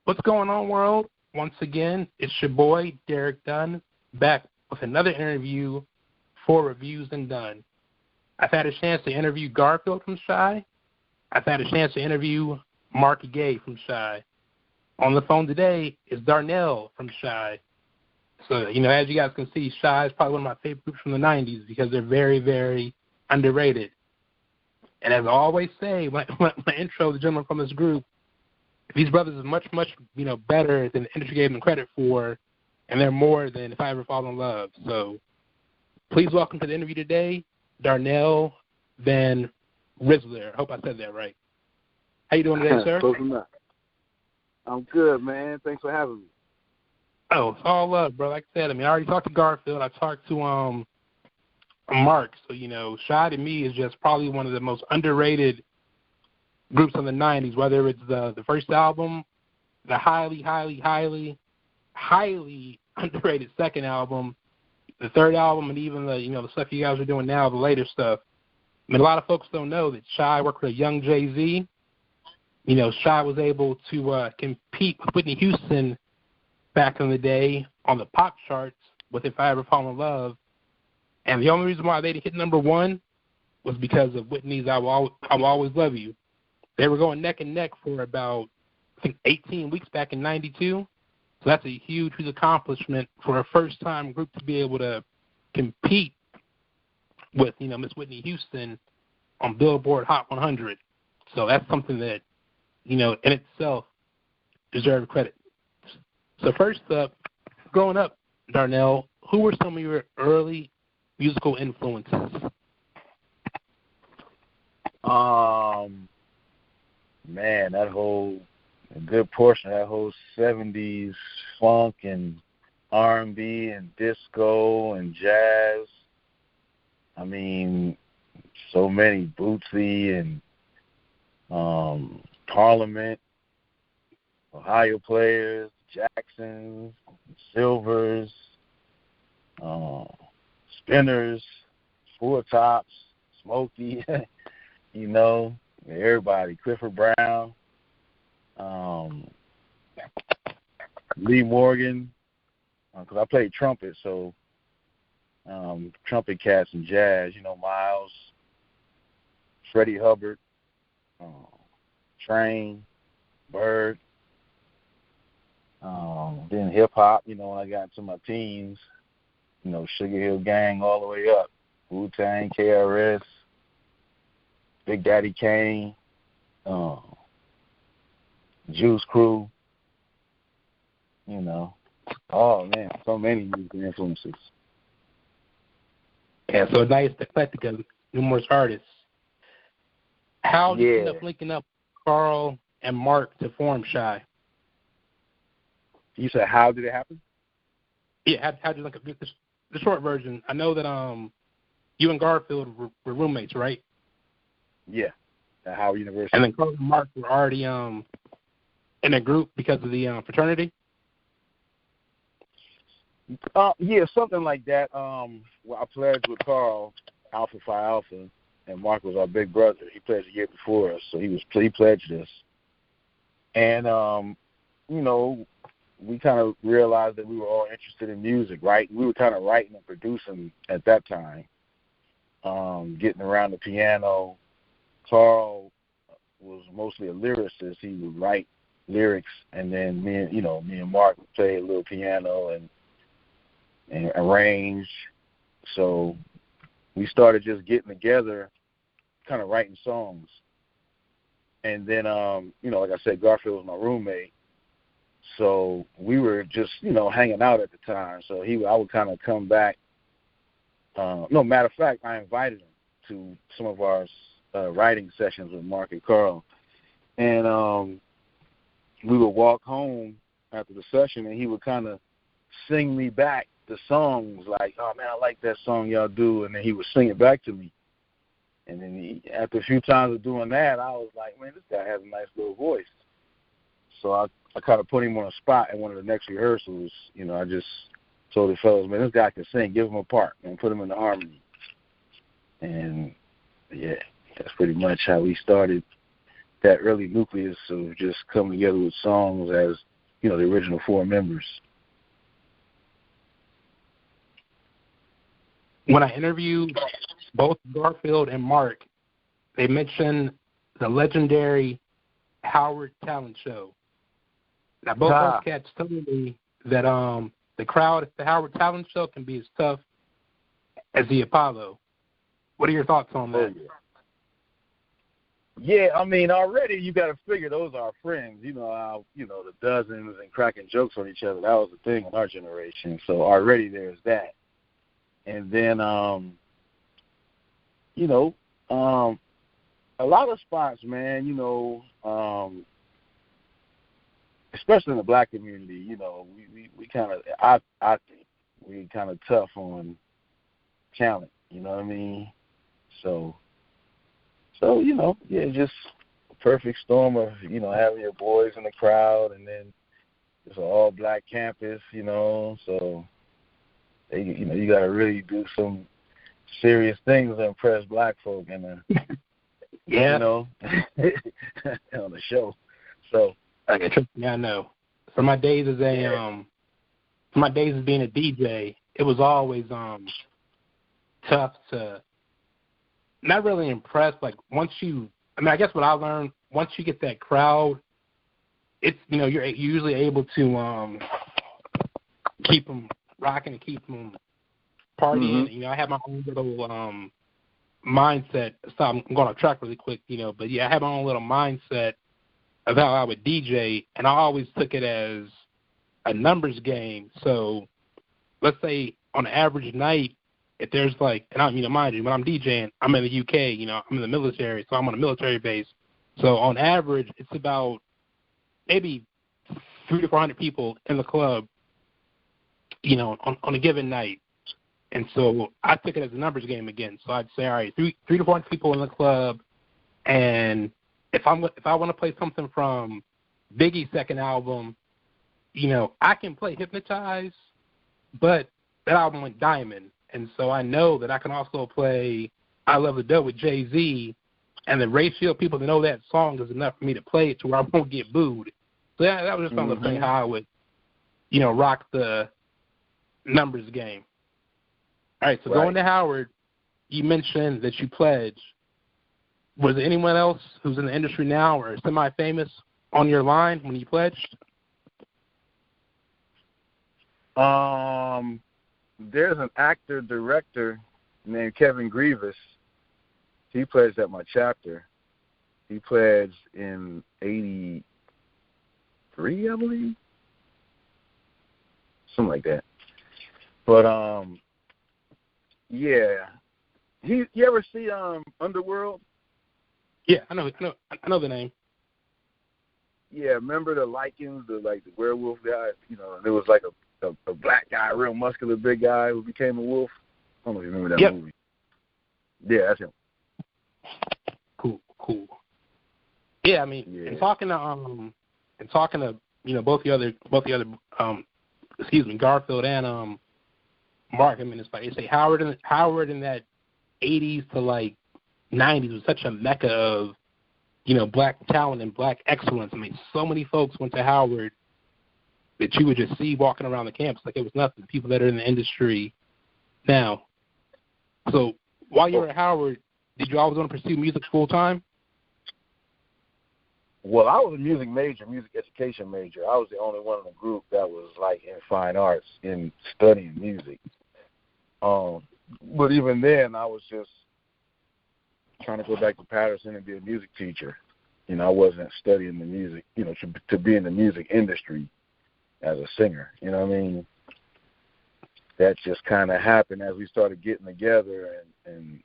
What's going on, world? Once again, it's your boy, Derek Dunn, back with another interview for Reviews Dunn. I've had a chance to interview Garfield from Shai. I've had a chance to interview Mark Gay from Shai. On the phone today is Darnell from Shai. So, as you guys can see, Shai is probably one of my favorite groups from the 90s because they're very, very underrated. And as I always say, when I intro the gentleman from this group, these brothers are much, much, better than the industry gave them credit for, and they're more than If I Ever Fall in Love. So please welcome to the interview today, Darnell Van Rensalier. I hope I said that right. How you doing today, sir? I'm good, man. Thanks for having me. Oh, it's all love, bro. Like I said, I already talked to Garfield. I talked to Mark. So, Shai to me is just probably one of the most underrated groups of the 90s, whether it's the first album, the highly, highly, highly, highly underrated second album, the third album, and even the stuff you guys are doing now, the later stuff. A lot of folks don't know that Shai worked with a young JayZ. Shai was able to compete with Whitney Houston back in the day on the pop charts with If I Ever Fall in Love. And the only reason why they didn't hit number one was because of Whitney's I Will Always Love You. They were going neck and neck for about, 18 weeks back in 92. So that's a huge accomplishment for a first-time group to be able to compete with, Miss Whitney Houston on Billboard Hot 100. So that's something that, in itself deserves credit. So first up, growing up, Darnell, who were some of your early musical influences? Man, that a good portion of that whole 70s funk and R&B and disco and jazz. So many, Bootsy and Parliament, Ohio Players, Jacksons, Silvers, Spinners, Four Tops, Smokey, everybody, Clifford Brown, Lee Morgan, because I played trumpet, so trumpet cats and jazz, Miles, Freddie Hubbard, Train, Bird, then hip-hop, when I got into my teens, Sugar Hill Gang all the way up, Wu-Tang, KRS, Big Daddy Kane, Juice Crew, oh man, so many influences. Yeah, so a nice eclectic of numerous artists. How did you end up linking up Carl and Mark to form Shai? You said how did it happen? Yeah, how did you link up? The short version, I know that you and Garfield were roommates, right? Yeah, at Howard University. And then Carl and Mark were already in a group because of the fraternity? Yeah, something like that. Well, I pledged with Carl, Alpha Phi Alpha, and Mark was our big brother. He pledged a year before us, so he pledged us. And, we kind of realized that we were all interested in music, right? We were kind of writing and producing at that time, getting around the piano. Carl was mostly a lyricist. He would write lyrics, and then me and Mark would play a little piano and arrange. So we started just getting together, kind of writing songs. And then, like I said, Garfield was my roommate. So we were just, hanging out at the time. So I would kind of come back. No, matter of fact, I invited him to some of our writing sessions with Mark and Carl. And we would walk home after the session, and he would kind of sing me back the songs, like, oh, man, I like that song y'all do. And then he would sing it back to me. And then after a few times of doing that, I was like, man, this guy has a nice little voice. So I kind of put him on a spot at one of the next rehearsals. I just told the fellas, man, this guy can sing. Give him a part and put him in the harmony. And, yeah, that's pretty much how we started that early nucleus of just coming together with songs as the original 4 members. When I interviewed both Garfield and Mark, they mentioned the legendary Howard Talent Show. Now, both those cats told me that the crowd at the Howard Talent Show can be as tough as the Apollo. What are your thoughts on that? Yeah, I mean, already you got to figure those are our friends. You know how, the dozens and cracking jokes on each other. That was the thing in our generation. So already there's that. And then, a lot of spots, man, especially in the black community, we kind of, I think we kind of tough on talent, you know what I mean? So just a perfect storm of, having your boys in the crowd, and then it's an all-black campus, so, you got to really do some serious things to impress black folk on the show. So, yeah, I know. For my days as being a DJ, it was always tough to not really impress. Like I guess what I learned, once you get that crowd, it's you're usually able to keep them rocking and keep them partying. Mm-hmm. I have my own little mindset. So I'm going to track really quick, but yeah, I have my own little mindset of how I would DJ, and I always took it as a numbers game. So let's say on an average night, if there's mind you, when I'm DJing, I'm in the UK, I'm in the military, so I'm on a military base. So on average, it's about maybe 300 to 400 people in the club, on a given night. And so I took it as a numbers game again. So I'd say, all right, 300 to 400 people in the club, and if I want to play something from Biggie's second album, I can play Hypnotize, but that album went diamond. And so I know that I can also play I Love the Dough with JayZ, and the ratio of people that know that song is enough for me to play it to where I won't get booed. So that was just another thing how I would, rock the numbers game. All right, so going to Howard, you mentioned that you pledged. Was there anyone else who's in the industry now or semi-famous on your line when you pledged? There's an actor-director named Kevin Grievous. He pledged at my chapter. He pledged in 83, I believe. Something like that. But, yeah. You ever see Underworld? Yeah, I know the name. Yeah, remember the Lycans, the werewolf guy? There was a black guy, a real muscular big guy who became a wolf. I don't know if you remember that movie. Yeah, that's him. Cool. Yeah, I mean, and talking to both the other Garfield and Mark. I mean, it's Howard in that 80s to 90s was such a mecca of black talent and black excellence. I mean, so many folks went to Howard that you would just see walking around the campus like it was nothing. People that are in the industry now. So while you were at Howard, did you always want to pursue music full time? Well, I was a music education major. I was the only one in the group that was in fine arts in studying music. But even then, I was just trying to go back to Patterson and be a music teacher. I wasn't studying the music, to be in the music industry as a singer. You know what I mean? That just kind of happened as we started getting together and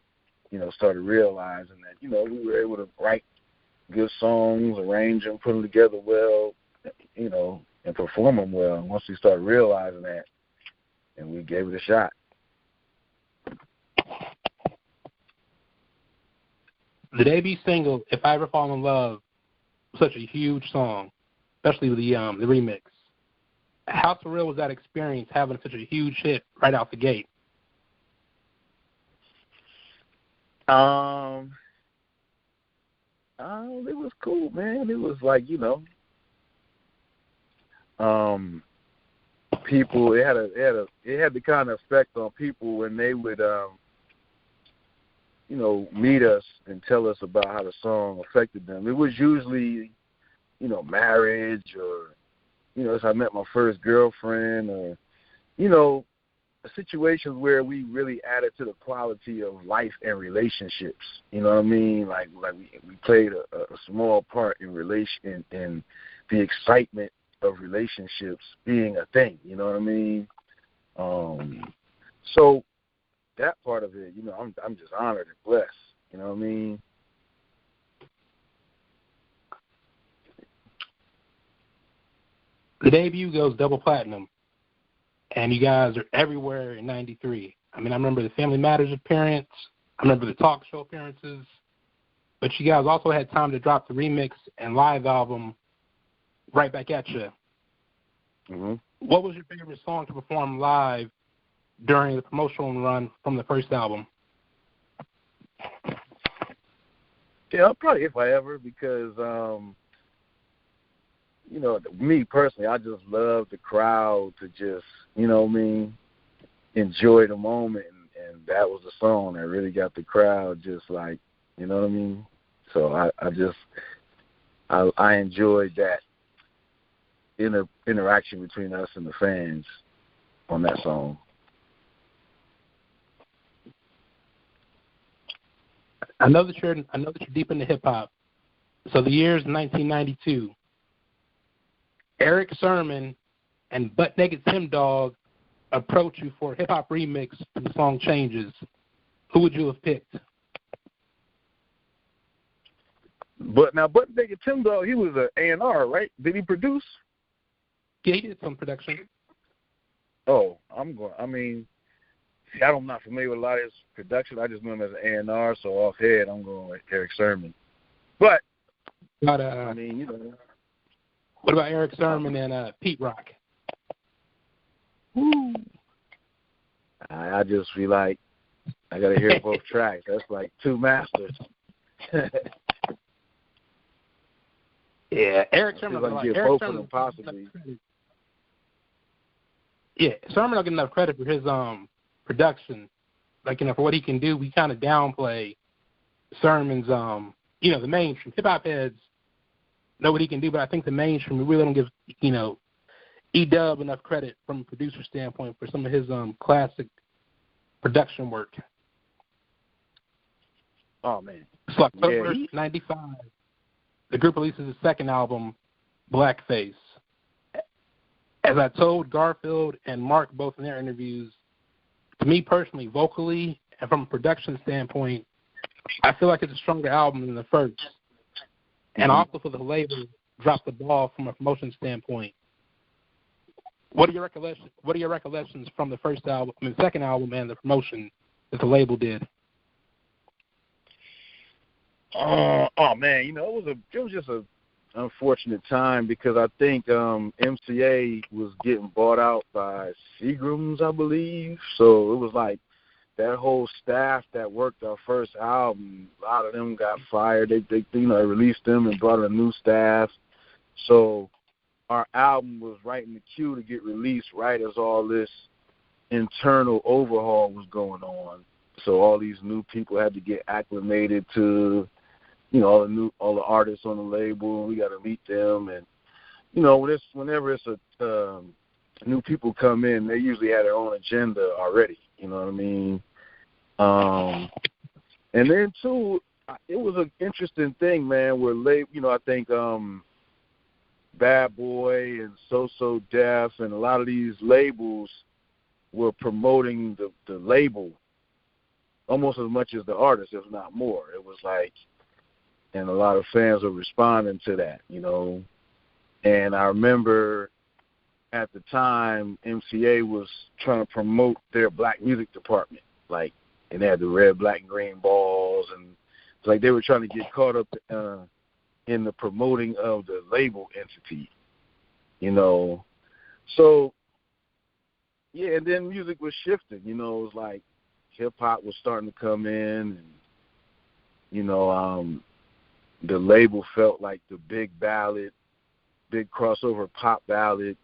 started realizing that, we were able to write good songs, arrange them, put them together well, and perform them well. And once we started realizing that, and we gave it a shot. The debut single, If I Ever Fall in Love, was such a huge song, especially with the remix. How surreal was that experience having such a huge hit right out the gate? It was cool, man. It was people, it had the kind of effect on people when they would meet us and tell us about how the song affected them. It was usually, marriage, or, as I met my first girlfriend, or, situations where we really added to the quality of life and relationships. You know what I mean? Like we played a small part in in the excitement of relationships being a thing. You know what I mean? So that part of it, I'm just honored and blessed. You know what I mean? The debut goes double platinum, and you guys are everywhere in '93. I mean, I remember the Family Matters appearance. I remember the talk show appearances. But you guys also had time to drop the remix and live album, Right Back at You. Mm-hmm. What was your favorite song to perform live during the promotional run from the first album? Yeah, probably If I Ever, because, me personally, I just love the crowd to just, enjoy the moment. And that was the song that really got the crowd just like, you know what I mean? So I enjoyed that interaction between us and the fans on that song. I know that you're deep into hip hop. So the year's 1992. Eric Sermon and Butt Naked Tim Dog approach you for a hip hop remix to the song Changes. Who would you have picked? But Naked Tim Dog, he was an A&R, right? Did he produce? Yeah, he did some production. Oh, I'm not familiar with a lot of his production. I just know him as an A&R, so offhand, I'm going with Eric Sermon. But, What about Eric Sermon and Pete Rock? Woo. I just feel like I got to hear both tracks. That's like two masters. Yeah, Eric Sermon. Both of them possibly. Yeah, Sermon don't get enough credit for his production. Like, for what he can do, we kind of downplay Sermon's, the mainstream. Hip-hop heads know what he can do, but I think the mainstream, we really don't give, E-Dub enough credit from a producer standpoint for some of his classic production work. Oh, man. So October 95, the group releases its second album, Blackface. As I told Garfield and Mark both in their interviews, to me personally, vocally and from a production standpoint, I feel like it's a stronger album than the first. And also for the label, dropped the ball from a promotion standpoint. What are your recollections from the first album, the second album, and the promotion that the label did? Oh man, it was just a unfortunate time because I think MCA was getting bought out by Seagram's, I believe. So it was like that whole staff that worked our first album, a lot of them got fired. They released them and brought in a new staff. So our album was right in the queue to get released right as all this internal overhaul was going on. So all these new people had to get acclimated to, all the artists on the label. We got to meet them, and whenever it's a new people come in, they usually have their own agenda already. You know what I mean? And then too, it was an interesting thing, man. Where I think Bad Boy and So Def and a lot of these labels were promoting the label almost as much as the artist, if not more. It was like, and a lot of fans were responding to that, And I remember at the time, MCA was trying to promote their black music department, and they had the red, black, and green balls, and it's like they were trying to get caught up in the promoting of the label entity, So, yeah, and then music was shifting, it was like hip-hop was starting to come in, and, the label felt like the big ballad, big crossover pop ballad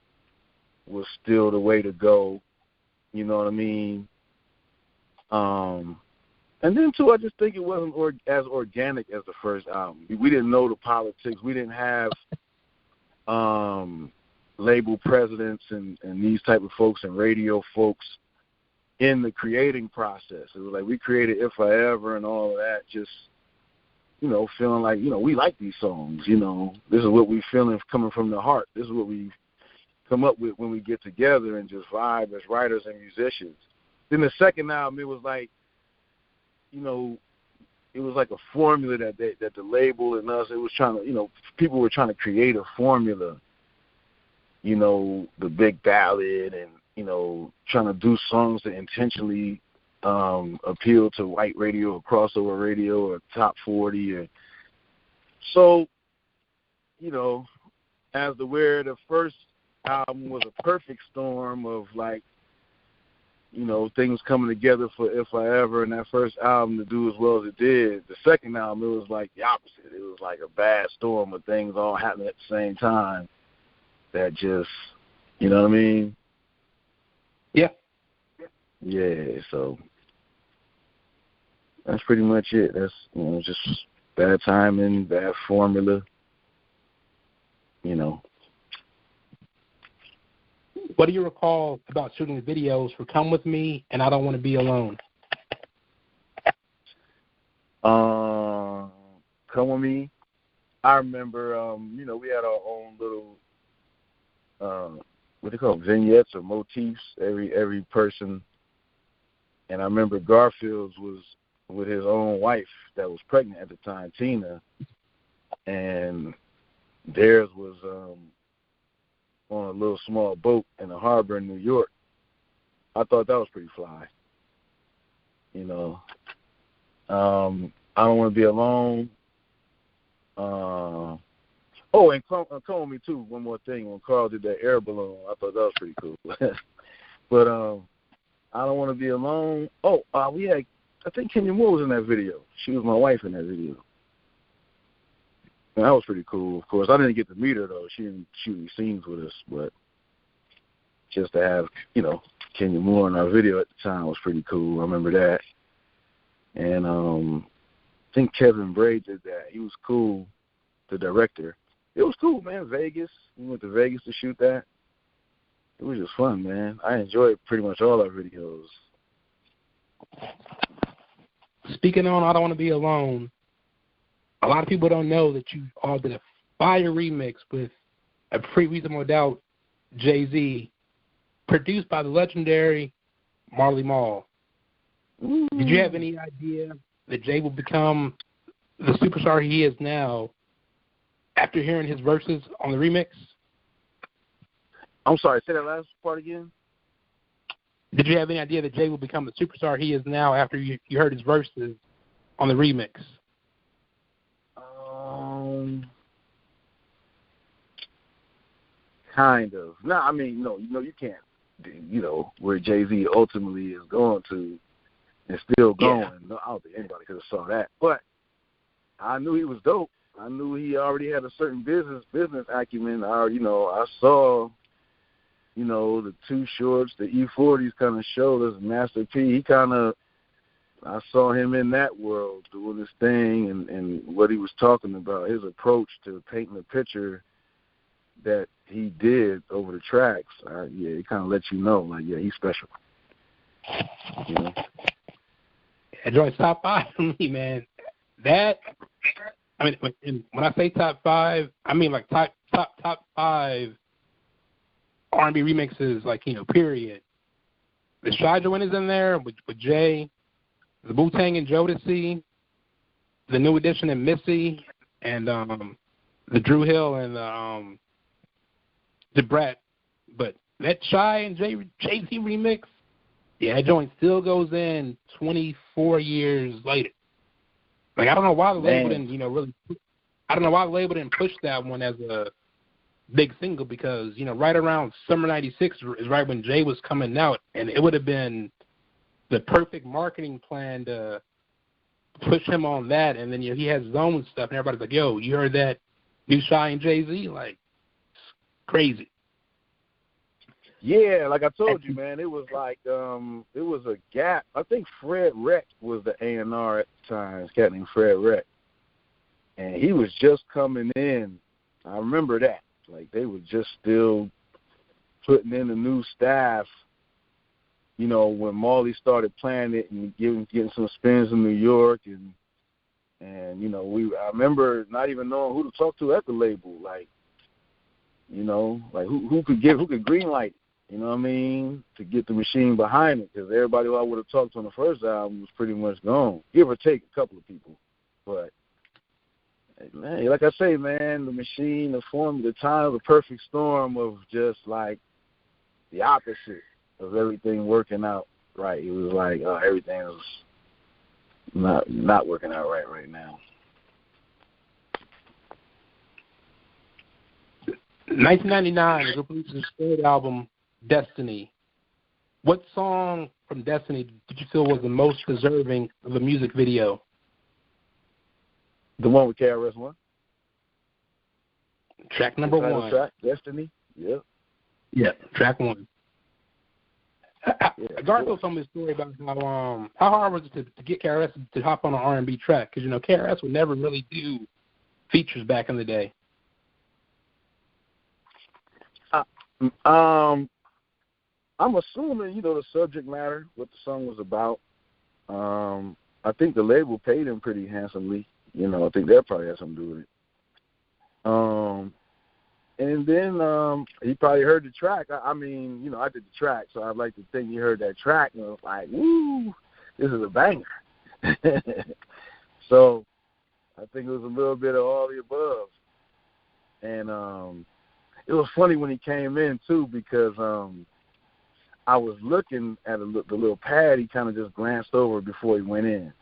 was still the way to go. You know what I mean? And then, too, I just think it wasn't as organic as the first album. We didn't know the politics. We didn't have label presidents and these type of folks and radio folks in the creating process. It was like we created If I Ever and all of that, just, you know, feeling like, you know, we like these songs. You know, this is what we feeling coming from the heart. This is what we come up with when we get together and just vibe as writers and musicians. Then the second album, it was like, you know, it was like a formula that the label and us, it was trying to, you know, people were trying to create a formula, you know, the big ballad and, you know, trying to do songs that intentionally appeal to white radio or crossover radio or top 40. Or, so, you know, as the first album was a perfect storm of, like, you know, things coming together for If I Ever and that first album to do as well as it did. The second album, it was like the opposite. It was like a bad storm of things all happening at the same time that just, you know what I mean? Yeah. Yeah, so that's pretty much it. That's, you know, just bad timing, bad formula, you know. What do you recall about shooting the videos for Come With Me and I Don't Want to Be Alone? Come With Me, I remember, you know, we had our own little, what they call them, vignettes or motifs, every person. And I remember Garfield's was with his own wife that was pregnant at the time, Tina, and theirs was on a little small boat in the harbor in New York. I thought that was pretty fly. You know, I Don't Want to Be Alone. And Come With Me too. One more thing, when Carl did that air balloon, I thought that was pretty cool. But I Don't Want to Be Alone. We had, I think Kenya Moore was in that video. She was my wife in that video. And that was pretty cool. Of course, I didn't get to meet her, though. She didn't shoot any scenes with us, but just to have, you know, Kenya Moore in our video at the time was pretty cool. I remember that. And I think Kevin Bray did that. He was cool, the director. It was cool, man. Vegas. We went to Vegas to shoot that. It was just fun, man. I enjoyed pretty much all our videos. Speaking on I Don't Want to Be Alone, a lot of people don't know that you all did a fire remix with a Pretty Reasonable Doubt, JayZ, produced by the legendary Marley Marl. Ooh. Did you have any idea that Jay will become the superstar he is now after hearing his verses on the remix? I'm sorry, say that last part again? Did you have any idea that Jay will become the superstar he is now after you heard his verses on the remix? Kind of. No, I mean, no, you can't, you know, where JayZ ultimately is going to and still going. Yeah. No, I don't think anybody could have saw that. But I knew he was dope. I knew he already had a certain business acumen. I saw, you know, the Too Shorts, the E40s kind of showed us Master P. I saw him in that world doing his thing and what he was talking about, his approach to painting a picture that he did over the tracks. It kind of lets you know, like, yeah, he's special. You know? That joint's top 5 for me, man. That, I mean, when I say top 5, I mean like top 5 R&B remixes, like, you know, period. The Shai joint is in there with Jay, the Wu-Tang and Jodeci, the New Edition and Missy, and the Drew Hill and the Brat. But that Shai and JayZ remix, yeah, that joint still goes in 24 years later. Like, I don't know why the label didn't, you know, really. I don't know why the label didn't push that one as a big single, because, you know, right around summer '96 is right when Jay was coming out, and it would have been the perfect marketing plan to push him on that. And then, you know, he has his own stuff, and everybody's like, "Yo, you heard that new Shai and JayZ?" Like, it's crazy. Yeah, like I told you, man, it was like it was a gap. I think Fred Reck was the A&R at the time. This cat named Fred Reck, and he was just coming in. I remember that. Like they were just still putting in the new staff. You know, when Marley started playing it and getting some spins in New York, and you know, I remember not even knowing who to talk to at the label. Like, you know, like who could greenlight it, you know what I mean, to get the machine behind it, because everybody who I would have talked to on the first album was pretty much gone, give or take a couple of people. But man, like I say, man, the machine, the time of the perfect storm of just like the opposite of everything working out right. It was like everything was not working out right now. 1999, the group released its third album, Destiny. What song from Destiny did you feel was the most deserving of a music video? The one with KRS-One. Track number one. Track, Destiny. Yep. Yeah, track one. Garfield told me a story about how hard was it to get KRS to hop on an R&B track, because you know KRS would never really do features back in the day. I'm assuming, you know, the subject matter, what the song was about. I think the label paid him pretty handsomely. You know, I think that probably had something to do with it. And then he probably heard the track. I mean, you know, I did the track, so I'd like to think he heard that track and was like, woo, this is a banger. So I think it was a little bit of all the above. And it was funny when he came in, too, because I was looking at the little pad he kind of just glanced over before he went in.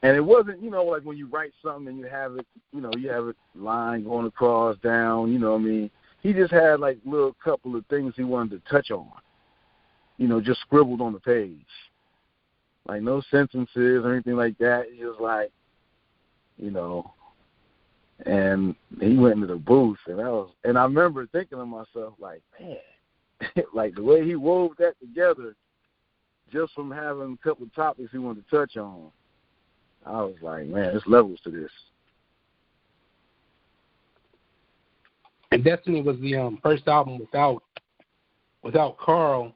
And it wasn't, you know, like when you write something and you have it, you know, you have a line going across, down, you know what I mean? He just had, like, little couple of things he wanted to touch on, you know, just scribbled on the page. Like, no sentences or anything like that. He was like, you know, and he went into the booth, and I remember thinking to myself, like, man, like the way he wove that together just from having a couple of topics he wanted to touch on, I was like, man, there's levels to this. And Destiny was the first album without Carl.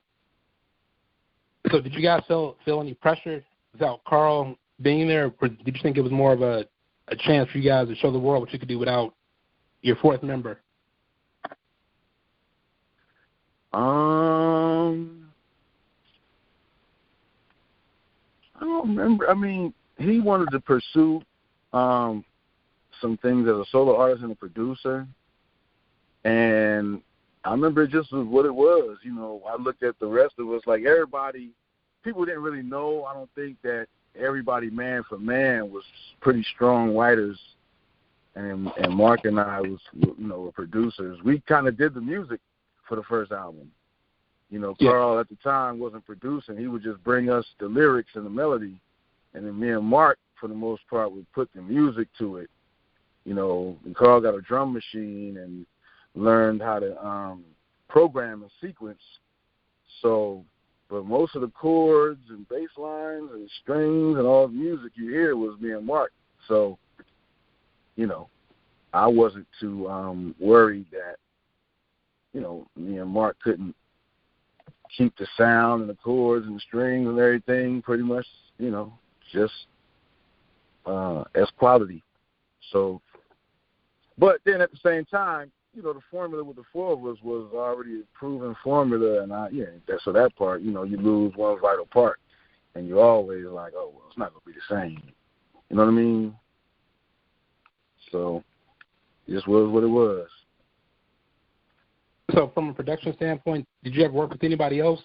So did you guys feel any pressure without Carl being there, or did you think it was more of a chance for you guys to show the world what you could do without your fourth member? I don't remember. I mean, he wanted to pursue some things as a solo artist and a producer, and I remember it just was what it was. You know, I looked at the rest of us, like everybody, people didn't really know, I don't think, that everybody man for man was pretty strong writers, and Mark and I was, you know, were producers. We kind of did the music for the first album. You know, Carl at the time wasn't producing. He would just bring us the lyrics and the melody, and then me and Mark, for the most part, would put the music to it. You know, and Carl got a drum machine and learned how to program and sequence. So, but most of the chords and bass lines and strings and all the music you hear was me and Mark. So, you know, I wasn't too worried that, you know, me and Mark couldn't keep the sound and the chords and the strings and everything pretty much, you know, just as quality. So, but then at the same time, you know, the formula with the four of us was already a proven formula, and so that part, you know, you lose one vital part, and you're always like, oh, well, it's not going to be the same. You know what I mean? So, it just was what it was. So from a production standpoint, did you ever work with anybody else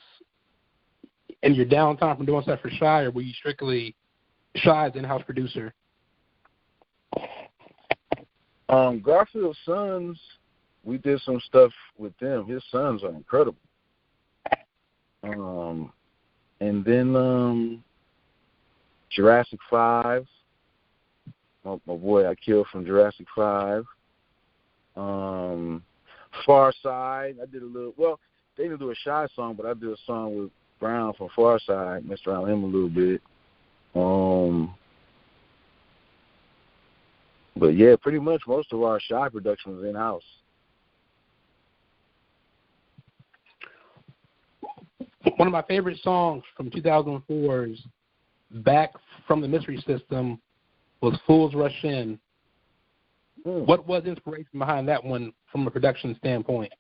in your downtime from doing stuff for Shai, or were you strictly Shai's in-house producer? Garfield's sons, we did some stuff with them. His sons are incredible. And then Jurassic 5, my boy I killed from Jurassic 5. Far Side, I did a little. Well, they didn't do a Shai song, but I did a song with Brown from Farside, messed around with him a little bit. But yeah, pretty much most of our Shai production was in-house. One of my favorite songs from 2004's Back from the Mystery System was Fools Rush In. What was inspiration behind that one from a production standpoint?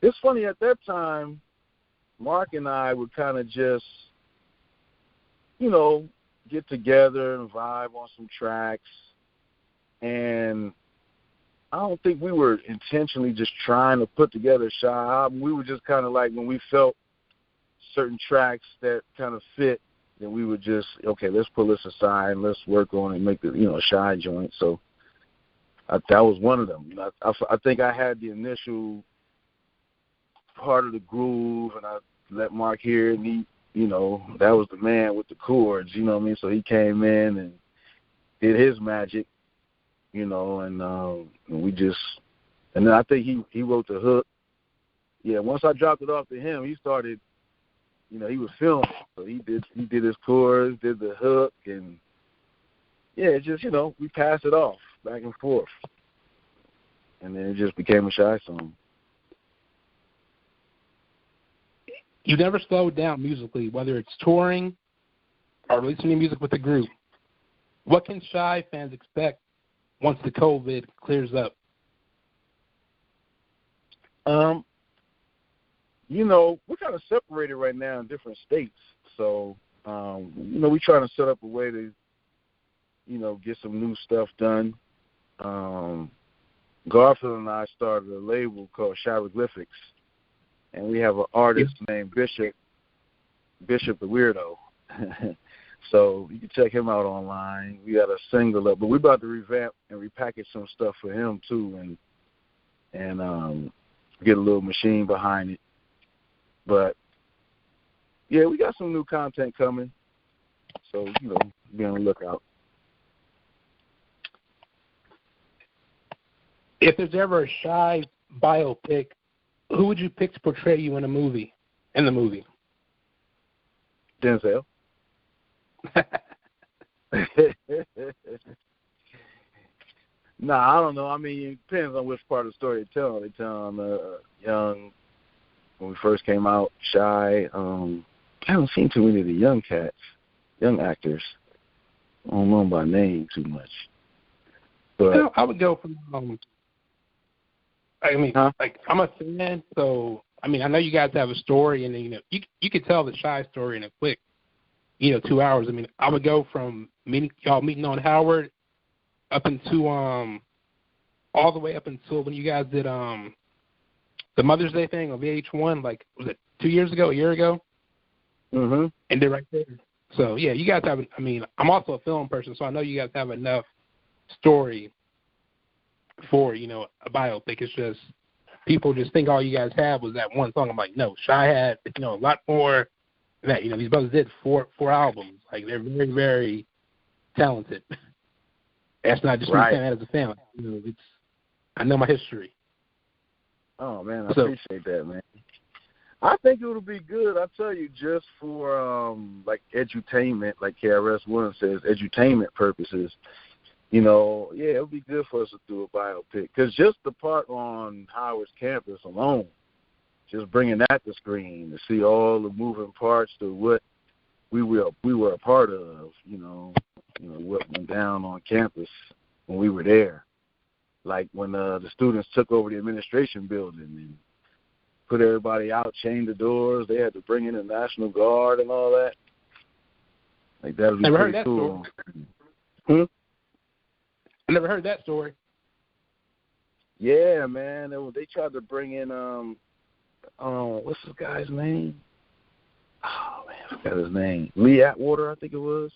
It's funny, at that time, Mark and I would kind of just, get together and vibe on some tracks. And I don't think we were intentionally just trying to put together a Shai album. We were just kind of like, when we felt certain tracks that kind of fit, then we would just, okay, let's pull this aside and let's work on it and make the, a Shai joint. So that was one of them. I think I had the initial part of the groove, and I let Mark hear it, and he, that was the man with the chords, you know what I mean? So he came in and did his magic, and we just, and then I think he wrote the hook. Yeah, once I dropped it off to him, he started, he was feeling it. So he did his chorus, did the hook, and yeah, it just, we passed it off back and forth. And then it just became a Shai song. You never slowed down musically, whether it's touring or releasing new music with the group. What can Shai fans expect once the COVID clears up? We're kind of separated right now in different states. So, we're trying to set up a way to, get some new stuff done. Garfield and I started a label called Hieroglyphics, and we have an artist named Bishop the Weirdo. So you can check him out online. We got a single up, but we're about to revamp and repackage some stuff for him too, and get a little machine behind it. But yeah, we got some new content coming, so be on the lookout. If there's ever a Shai biopic, who would you pick to portray you in the movie? Denzel. Nah, I don't know. I mean, it depends on which part of the story they tell. They tell young, when we first came out, Shai. I haven't seen too many of the young actors. I don't know them by name too much. But I would go from I'm a fan, so I know you guys have a story, and you could tell the Shai story in a quick, 2 hours. I would go from meeting on Howard up into all the way up until when you guys did the Mother's Day thing on VH1, was it 2 years ago, a year ago? Mhm. And they're right there. So yeah, you guys have. I'm also a film person, so I know you guys have enough story for a biopic. It's just people just think all you guys have was that one song. I'm like, no, Shai had a lot more than that. These brothers did four albums. They're very, very talented. That's not just me saying that as a fan. I know my history. Oh man, I appreciate that, man. I think it would be good. I tell you, just for edutainment, like KRS-One says, edutainment purposes. It would be good for us to do a biopic, because just the part on Howard's campus alone, just bringing that to screen to see all the moving parts to what we were a part of, what went down on campus when we were there, like when the students took over the administration building and put everybody out, chained the doors. They had to bring in the National Guard and all that. That would be pretty cool. I never heard that story. Yeah, man. They tried to bring in what's this guy's name? Oh man, I forgot his name. Lee Atwater, I think it was.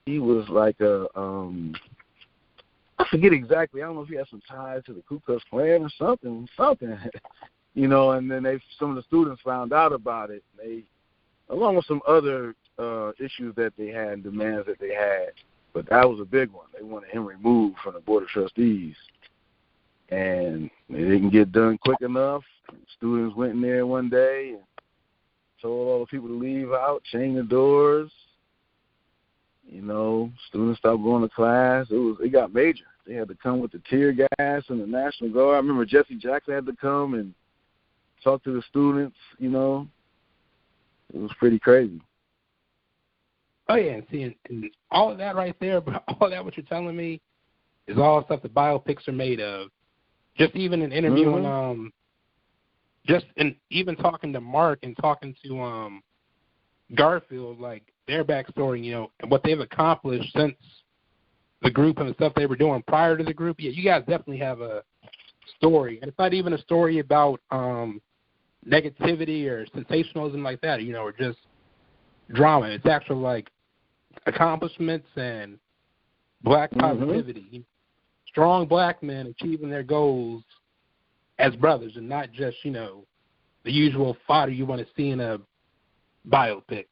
He was like I forget exactly. I don't know if he had some ties to the Ku Klux Klan or something. And then some of the students found out about it. They, along with some other issues that they had and demands that they had. But that was a big one. They wanted him removed from the Board of Trustees. And it didn't get done quick enough. Students went in there one day and told all the people to leave out, chain the doors. You know, students stopped going to class. It got major. They had to come with the tear gas and the National Guard. I remember Jesse Jackson had to come and talk to the students, you know. It was pretty crazy. Oh, yeah, and see, and all of that right there, all that what you're telling me is all stuff that biopics are made of. Just even in interviewing, even talking to Mark and talking to Garfield, like their backstory, you know, and what they've accomplished since the group and the stuff they were doing prior to the group. Yeah, you guys definitely have a story, and it's not even a story about negativity or sensationalism like that, you know, or just drama. It's actually like accomplishments and black positivity. Strong black men achieving their goals as brothers and not just, you know, the usual fodder you want to see in a biopic.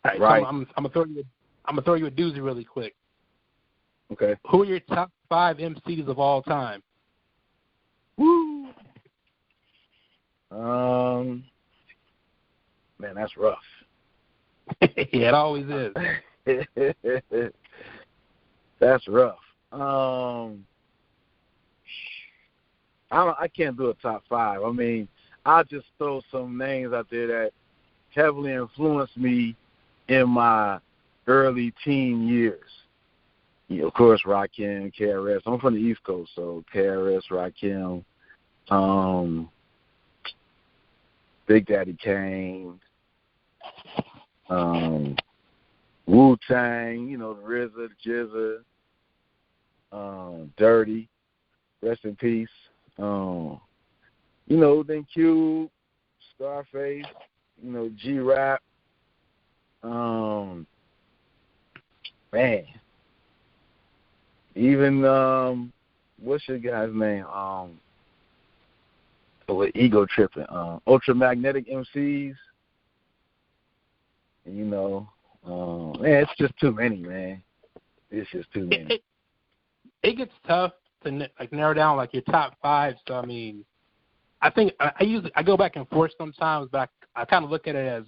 All right. So I'm gonna throw you a doozy really quick. Okay. Who are your top 5 MCs of all time? Woo. Man, that's rough. Yeah, it always is. That's rough. I can't do a top 5. I mean, I'll just throw some names out there that heavily influenced me in my early teen years. You know, of course, Rakim, KRS. I'm from the East Coast, so KRS, Rakim, Big Daddy Kane, Wu-Tang, you know, the RZA, the GZA, Dirty, rest in peace. You know, then Cube, Scarface, you know, G-Rap. Man. Even, what's your guy's name? With ego tripping. Ultramagnetic MCs. And, you know, man, it's just too many, man. It's just too many. It gets tough to like narrow down like your top 5. So I mean, I think I go back and forth sometimes, but I kind of look at it as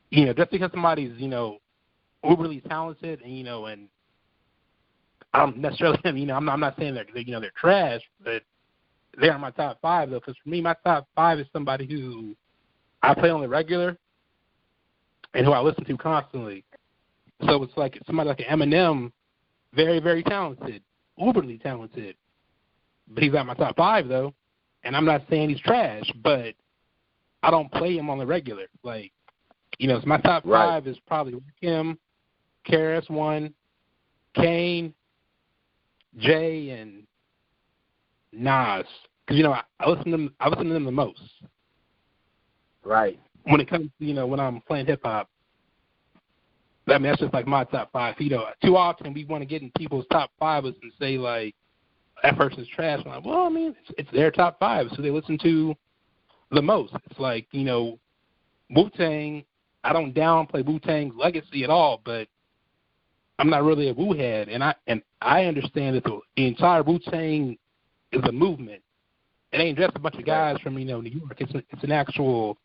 you know, just because somebody's, you know, overly talented and, you know, and I don't necessarily, you know, I'm not saying they're, you know, they're trash, but they're in my top 5 though, because for me my top 5 is somebody who I play on the regular and who I listen to constantly. So it's like somebody like an Eminem, very, very talented, uberly talented. But he's not my top 5, though. And I'm not saying he's trash, but I don't play him on the regular. Like, you know, so my top 5 is probably him, KRS-One, Kane, Jay, and Nas. Because, you know, I listen to them the most. Right. When it comes to, you know, when I'm playing hip-hop. I mean, that's just like my top 5. You know, too often we want to get in people's top 5 and say, like, that person's trash. I'm like, well, I mean, it's their top 5, so they listen to the most. It's like, you know, Wu-Tang, I don't downplay Wu-Tang's legacy at all, but I'm not really a Wu head, and I understand that the entire Wu-Tang is a movement. It ain't just a bunch of guys from, you know, New York. It's an actual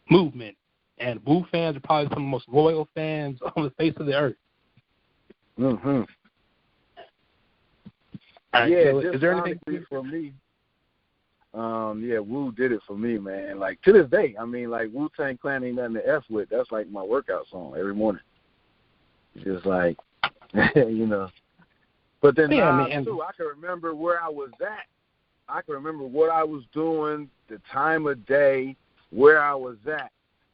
movement. And Wu fans are probably some of the most loyal fans on the face of the earth. Mm-hmm. Right, yeah, so just is there anything for me? Yeah, Wu did it for me, man. Like to this day, I mean, like Wu-Tang Clan ain't nothing to F with. That's like my workout song every morning. It's just like, you know. But then too, I can remember where I was at. I can remember what I was doing, the time of day, where I was at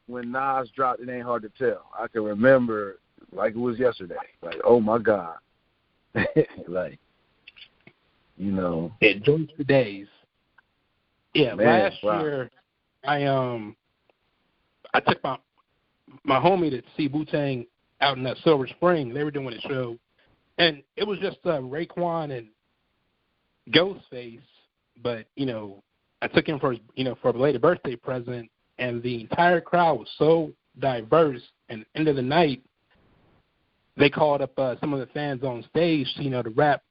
when Nas dropped It Ain't Hard to Tell. I can remember like it was yesterday. Like, oh my God. Like, you know. It joins for days. Yeah, man, last year I took my homie to see Wu-Tang out in Silver Spring. They were doing a show, and it was just Raekwon and Ghostface. But you know, I took him for for a belated birthday present, and the entire crowd was so diverse. And end of the night, they called up some of the fans on stage, to rap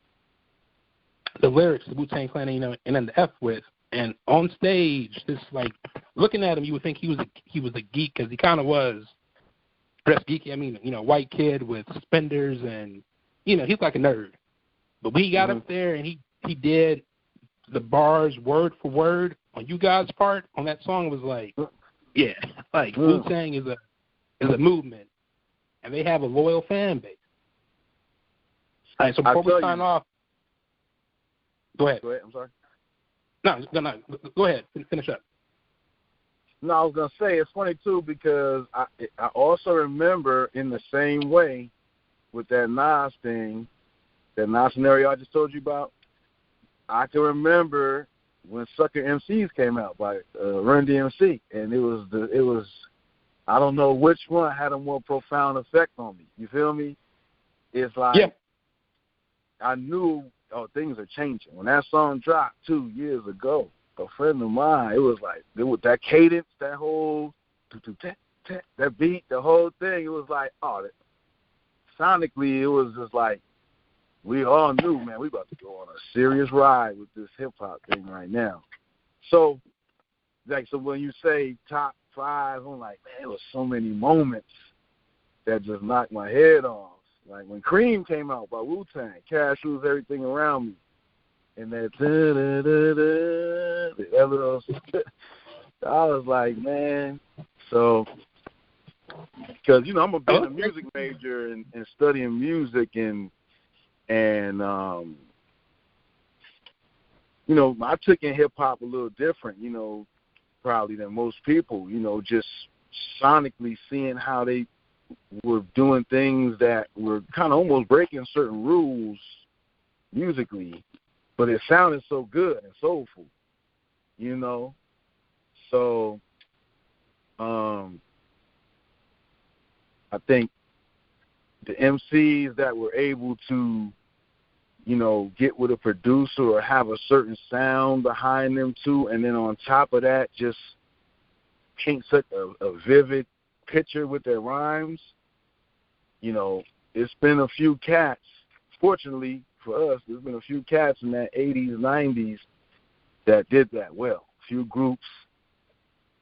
the lyrics, the Wu-Tang Clan, and then the F with. And on stage, just like looking at him, you would think he was a geek, because he kind of was dressed geeky. I mean, white kid with suspenders, and he's like a nerd. But when he got up there and he did the bars word for word on you guys' part on that song, it was like, yeah, like Wu-Tang is a movement, and they have a loyal fan base. All right, so before we sign off, go ahead. Go ahead. I'm sorry. No, go ahead. Finish up. No, I was gonna say it's funny too, because I also remember in the same way with that Nas thing, that Nas scenario I just told you about. I can remember when Sucker MCs came out by Run DMC, and it was I don't know which one had a more profound effect on me. You feel me? It's like I knew things are changing. When that song dropped 2 years ago, a friend of mine, it was like that cadence, that whole that beat, the whole thing. It was like, sonically, it was just like we all knew, man, we about to go on a serious ride with this hip hop thing right now. So when you say top 5, I'm like, man, there was so many moments that just knocked my head off. Like when Cream came out by Wu-Tang, Cash Rules Everything Around Me, and that I was like, man. So, because I'm a music major and studying music, and I took in hip hop a little different, probably than most people. Just sonically seeing how they were doing things that were kind of almost breaking certain rules musically, but it sounded so good and soulful, So, I think the MCs that were able to, get with a producer or have a certain sound behind them too, and then on top of that, just paint such a vivid picture with their rhymes. It's been a few cats. Fortunately for us, there's been a few cats in that 80s, 90s that did that well. A few groups,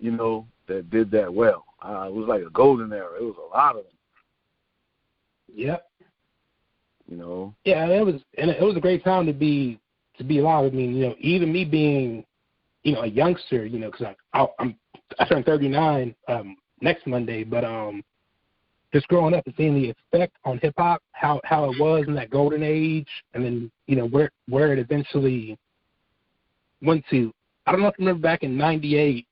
that did that well. It was like a golden era. It was a lot of them. Yep. Yeah, it was a great time to be alive. I mean, even me being, a youngster, because I turned 39 next Monday, but just growing up and seeing the effect on hip hop, how it was in that golden age, and then where it eventually went to. I don't know if you remember back in '98,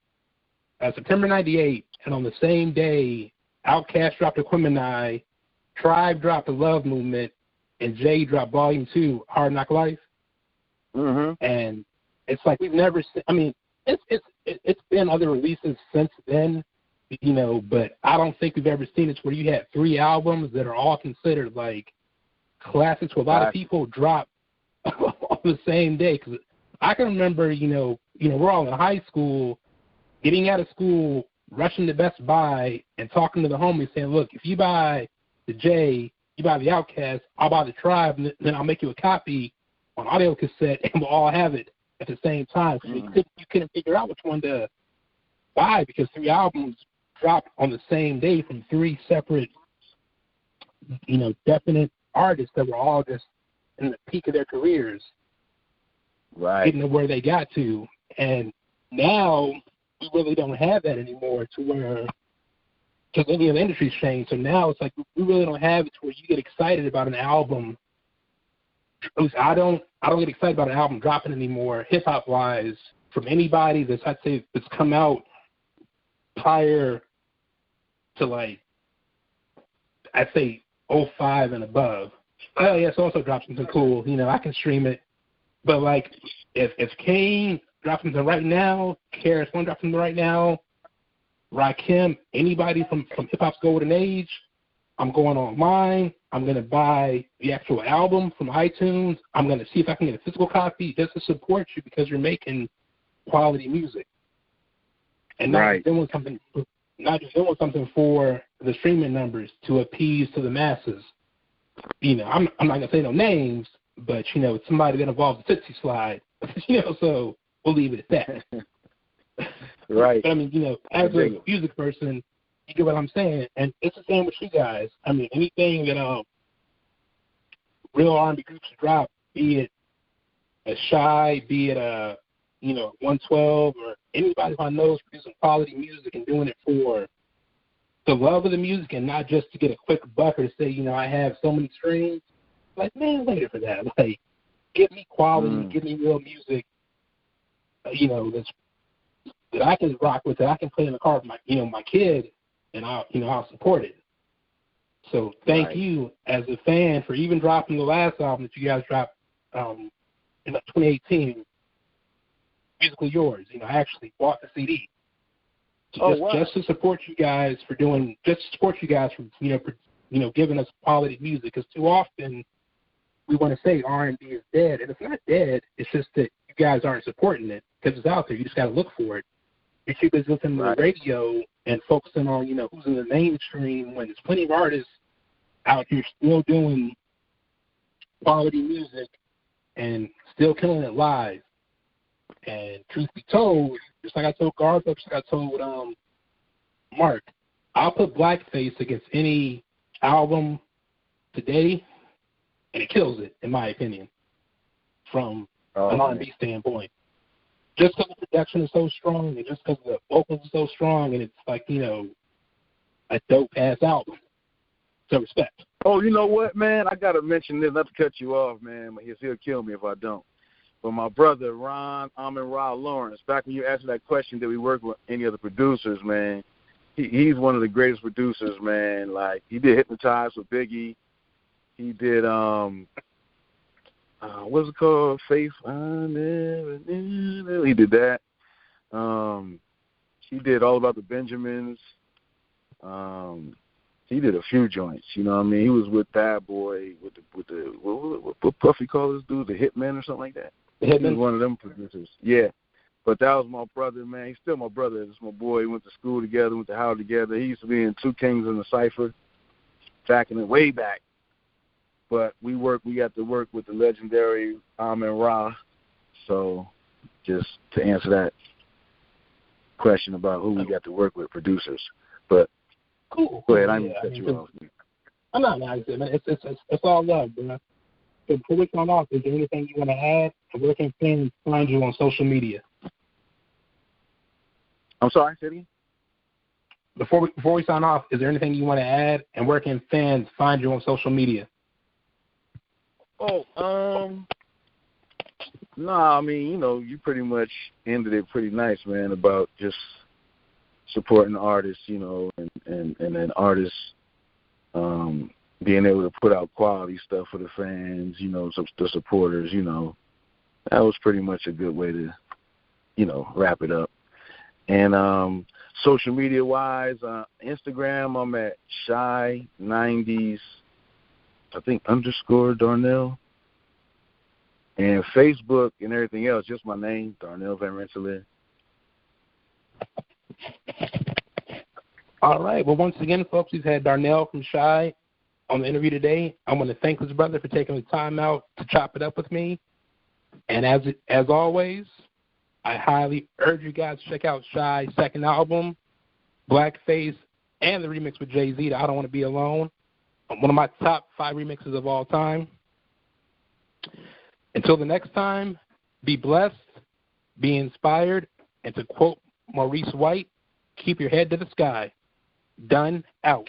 September '98, and on the same day, Outkast dropped Aquemini, Tribe dropped The Love Movement, and Jay dropped Volume 2, Hard Knock Life. And it's like we've never seen. I mean, it's been other releases since then, but I don't think we've ever seen it where you had 3 albums that are all considered like classics. Where a lot of people drop on the same day. Because I can remember, we're all in high school, getting out of school, rushing to Best Buy, and talking to the homies, saying, "Look, if you buy the Jay, you buy the Outkast, I'll buy the Tribe, and then I'll make you a copy on audio cassette, and we'll all have it at the same time." So you couldn't figure out which one to buy because 3 albums dropped on the same day from 3 separate, definite artists that were all just in the peak of their careers, getting to where they got to. And now we really don't have that anymore, to where, because any of the industry's changed. So now it's like we really don't have it to where you get excited about an album. At least I don't get excited about an album dropping anymore, hip hop wise, from anybody that's come out prior to like I'd say 05 and above. Oh yeah, so also dropped something cool. I can stream it. But like if Kane drops something right now, KRS-One drops something right now, Rakim, anybody from hip hop's golden age, I'm going online. I'm going to buy the actual album from iTunes. I'm going to see if I can get a physical copy just to support you because you're making quality music. And not just doing something for the streaming numbers to appease to the masses. I'm not going to say no names, but, you know, it's somebody that involves the Tootsie Slide, you know, so we'll leave it at that. Right. But, I mean, you know, as a music person, you get what I'm saying, and it's the same with you guys. I mean, anything that real R&B groups drop, be it a Shai, be it a, you know, 112, or anybody who I know is producing quality music and doing it for the love of the music and not just to get a quick buck or to say, you know, I have so many streams. Like, man, later for that. Like, give me quality, give me real music, you know, that I can rock with, that I can play in the car with my, you know, my kid, and I'll support it. So thank you as a fan for even dropping the last album that you guys dropped in 2018, Musically Yours. You know, I actually bought the CD. So just to support you guys for giving us quality music, because too often we want to say R&B is dead, and it's not dead. It's just that you guys aren't supporting it because it's out there. You just got to look for it. You're too busy listening to the radio and focusing on, you know, who's in the mainstream, when there's plenty of artists out here still doing quality music and still killing it live. And truth be told, just like I told Garfield, just like I told Mark, I'll put Blackface against any album today, and it kills it, in my opinion, from an R&B standpoint. Just because the production is so strong, and just because the vocals are so strong, and it's like, you know, a dope-ass album. So respect. Oh, you know what, man? I got to mention this, not to cut you off, man, but he'll kill me if I don't. But my brother, Ra Lawrence, back when you asked me that question, did we work with any other producers, man, he's one of the greatest producers, man. Like, he did Hypnotize with Biggie. He did, what's it called? Faith. He did that. He did All About the Benjamins. He did a few joints. You know what I mean? He was with Bad Boy, with the what Puffy call this dude, the Hitman or something like that. The Hitman. He was one of them producers. Yeah. But that was my brother, man. He's still my brother. It's my boy. We went to school together, went to Howard together. He used to be in Two Kings in the Cypher way back. But we got to work with the legendary Amin Ra. So just to answer that question about who we got to work with, producers. But cool. Go ahead. I didn't cut you off. I'm not nice, man. It's all love, bro. So before we sign off, is there anything you want to add? And where can fans find you on social media? I'm sorry, say it again? Before we sign off, is there anything you want to add? And where can fans find you on social media? I mean, you know, you pretty much ended it pretty nice, man, about just supporting the artists, you know, and then artists being able to put out quality stuff for the fans, you know, the supporters, you know. That was pretty much a good way to, you know, wrap it up. And social media-wise, Instagram, I'm at Shai90s, I think, _ Darnell. And Facebook and everything else, just my name, Darnell Van Rensalier. All right. Well, once again, folks, we've had Darnell from Shai on the interview today. I want to thank this brother for taking the time out to chop it up with me. And as always, I highly urge you guys to check out Shai's second album, Blackface, and the remix with JayZ, I Don't Want to Be Alone. One of my top 5 remixes of all time. Until the next time, be blessed, be inspired, and to quote Maurice White, keep your head to the sky. Done, out.